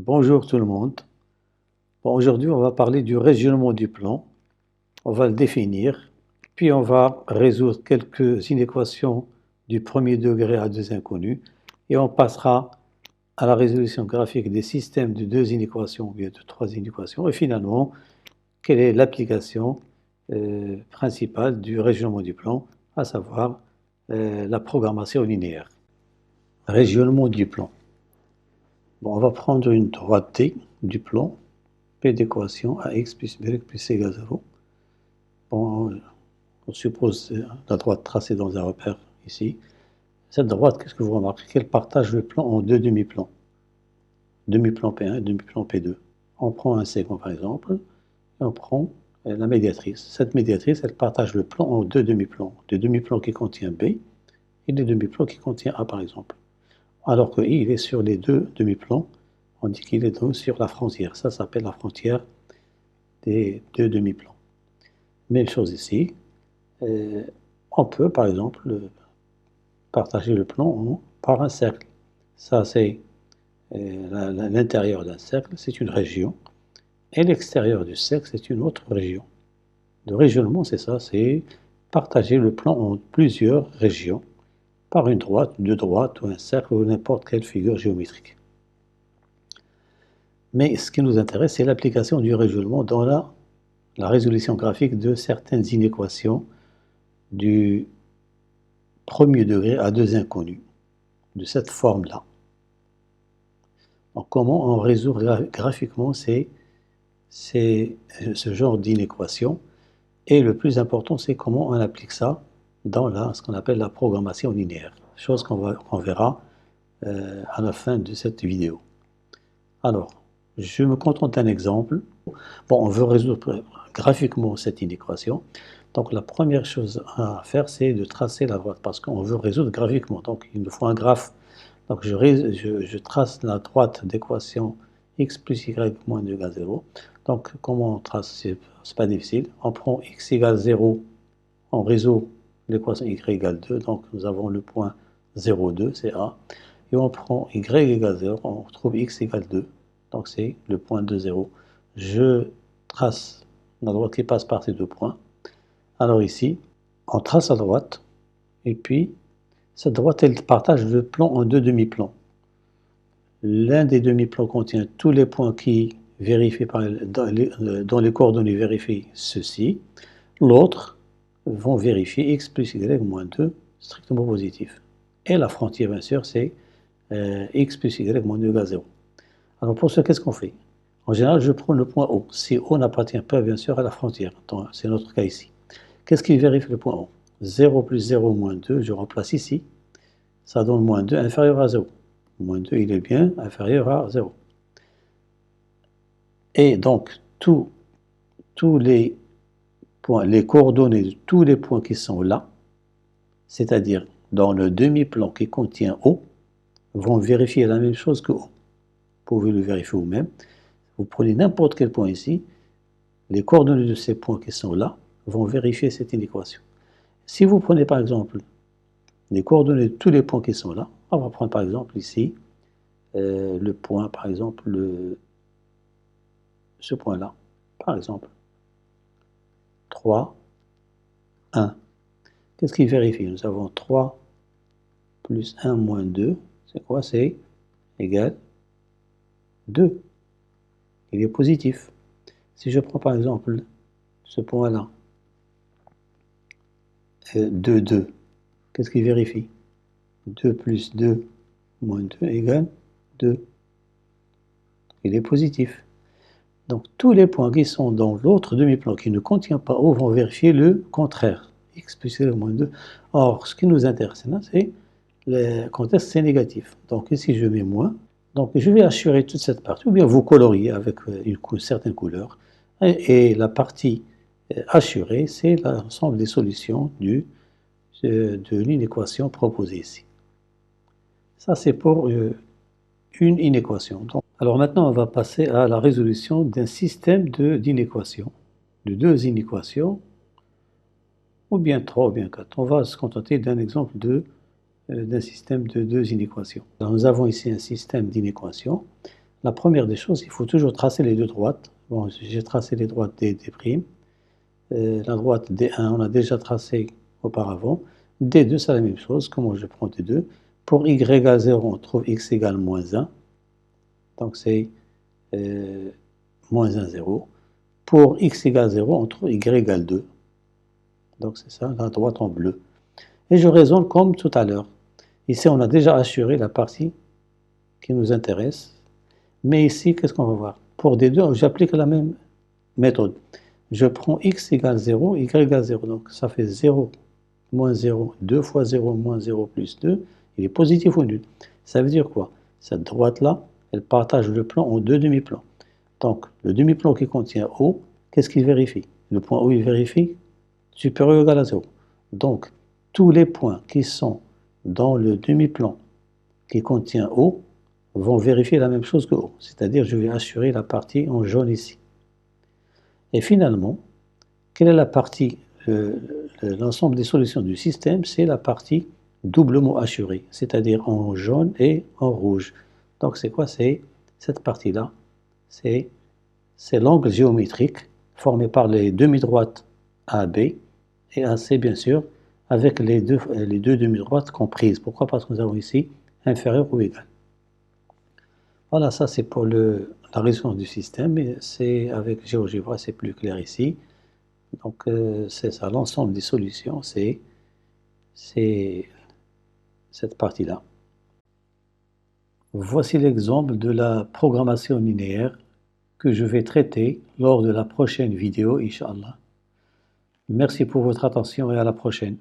Bonjour tout le monde. Bon, aujourd'hui, on va parler du régionnement du plan. On va le définir, puis on va résoudre quelques inéquations du premier degré à deux inconnus, et on passera à la résolution graphique des systèmes de deux inéquations ou bien de trois inéquations, et finalement, quelle est l'application principale du régionnement du plan, à savoir la programmation linéaire. Régionnement du plan. Bon, on va prendre une droite T du plan, P d'équation à x plus b plus c égale 0. Bon, on suppose la droite tracée dans un repère ici. Cette droite, qu'est-ce que vous remarquez? Qu'elle partage le plan en deux demi-plans. Demi-plan P1 et demi-plan P2. On prend un segment par exemple, et on prend la médiatrice. Cette médiatrice, elle partage le plan en deux demi-plans. Des demi-plans qui contiennent B et des demi-plans qui contiennent A par exemple. Alors que I, il est sur les deux demi-plans. On dit qu'il est donc sur la frontière. Ça s'appelle la frontière des deux demi-plans. Même chose ici. On peut, par exemple, partager le plan par un cercle. Ça, c'est l'intérieur d'un cercle, c'est une région. Et l'extérieur du cercle, c'est une autre région. Le régionnement, c'est ça, c'est partager le plan en plusieurs régions par une droite, deux droites, ou un cercle, ou n'importe quelle figure géométrique. Mais ce qui nous intéresse, c'est l'application du régionnement dans la résolution graphique de certaines inéquations du premier degré à deux inconnus, de cette forme-là. Donc, comment on résout graphiquement ce genre d'inéquation? Et le plus important, c'est comment on applique ça dans ce qu'on appelle la programmation linéaire, chose qu'on verra à la fin de cette vidéo. Alors, je me contente d'un exemple. Bon, on veut résoudre graphiquement cette inéquation. Donc, la première chose à faire, c'est de tracer la droite, parce qu'on veut résoudre graphiquement. Donc, il nous faut un graphe. Donc, je trace la droite d'équation x plus y moins 2 égale 0. Donc, comment on trace? C'est pas difficile. On prend x égale 0, on résout l'équation y égale 2. Donc, nous avons le point 0, 2, c'est A. Et on prend y égale 0, on retrouve x égale 2. Donc, c'est le point 2, 0. Je trace la droite qui passe par ces deux points. Alors ici, on trace la droite, et puis cette droite, elle partage le plan en deux demi-plans. L'un des demi-plans contient tous les points qui vérifient dont les coordonnées vérifient ceci. L'autre vont vérifier x plus y moins 2 strictement positif. Et la frontière, bien sûr, c'est x plus y moins 2 égale 0. Alors pour ce, qu'est-ce qu'on fait? En général, je prends le point O. Si O n'appartient pas, bien sûr, à la frontière. C'est notre cas ici. Qu'est-ce qui vérifie le point O? 0 plus 0 moins 2, je remplace ici. Ça donne moins 2 inférieur à 0. Moins 2, il est bien inférieur à 0. Et donc, tous les points, les coordonnées de tous les points qui sont là, c'est-à-dire dans le demi-plan qui contient O, vont vérifier la même chose que O. Vous pouvez le vérifier vous-même. Vous prenez n'importe quel point ici, les coordonnées de ces points qui sont là vont vérifier cette inéquation. Si vous prenez par exemple les coordonnées de tous les points qui sont là, on va prendre par exemple ici le point, par exemple, ce point-là, par exemple, 3, 1. Qu'est-ce qu'il vérifie? Nous avons 3 plus 1 moins 2, c'est quoi? C'est égal 2. Il est positif. Si je prends par exemple ce point-là, 2, 2, qu'est-ce qu'il vérifie? 2 plus 2 moins 2 égale 2. Il est positif. Donc tous les points qui sont dans l'autre demi-plan qui ne contient pas O vont vérifier le contraire, x plus y moins 2. Or, ce qui nous intéresse là, c'est le contexte, c'est négatif. Donc ici, je mets moins. Donc je vais assurer toute cette partie, ou bien vous coloriez avec une certaine couleur. Et la partie assurée, c'est l'ensemble des solutions de l'inéquation proposée ici. Ça, c'est pour une inéquation. Donc, alors maintenant, on va passer à la résolution d'un système d'inéquations, de deux inéquations, ou bien trois, ou bien quatre. On va se contenter d'un exemple d'un système de deux inéquations. Alors, nous avons ici un système d'inéquations. La première des choses, il faut toujours tracer les deux droites. Bon, j'ai tracé les droites D'. La droite D1, on a déjà tracé auparavant. D2, c'est la même chose. Comment je prends D2? Pour y égale 0, on trouve x égale moins 1. Donc c'est moins 1, 0. Pour x égale 0, on trouve y égale 2. Donc c'est ça, la droite en bleu. Et je raisonne comme tout à l'heure. Ici, on a déjà assuré la partie qui nous intéresse. Mais ici, qu'est-ce qu'on va voir? Pour D2, j'applique la même méthode. Je prends x égale 0, y égale 0. Donc ça fait 0, moins 0, 2 fois 0, moins 0 plus 2. Il est positif ou nul. Ça veut dire quoi? Cette droite-là, elle partage le plan en deux demi-plans. Donc le demi-plan qui contient O, qu'est-ce qu'il vérifie? Le point O, il vérifie supérieur ou égal à 0. Donc tous les points qui sont dans le demi-plan qui contient O vont vérifier la même chose que O. C'est-à-dire je vais assurer la partie en jaune ici. Et finalement, quelle est la partie, l'ensemble des solutions du système? C'est la partie doublement assurée, c'est-à-dire en jaune et en rouge. Donc c'est quoi? C'est cette partie-là. C'est l'angle géométrique formé par les demi-droites AB et AC, bien sûr, avec les deux demi-droites comprises. Pourquoi? Parce que nous avons ici inférieur ou égal. Voilà, ça c'est pour la résolution du système, et c'est avec GeoGebra, c'est plus clair ici. Donc c'est ça, l'ensemble des solutions, c'est cette partie-là. Voici l'exemple de la programmation linéaire que je vais traiter lors de la prochaine vidéo, Inch'Allah. Merci pour votre attention et à la prochaine.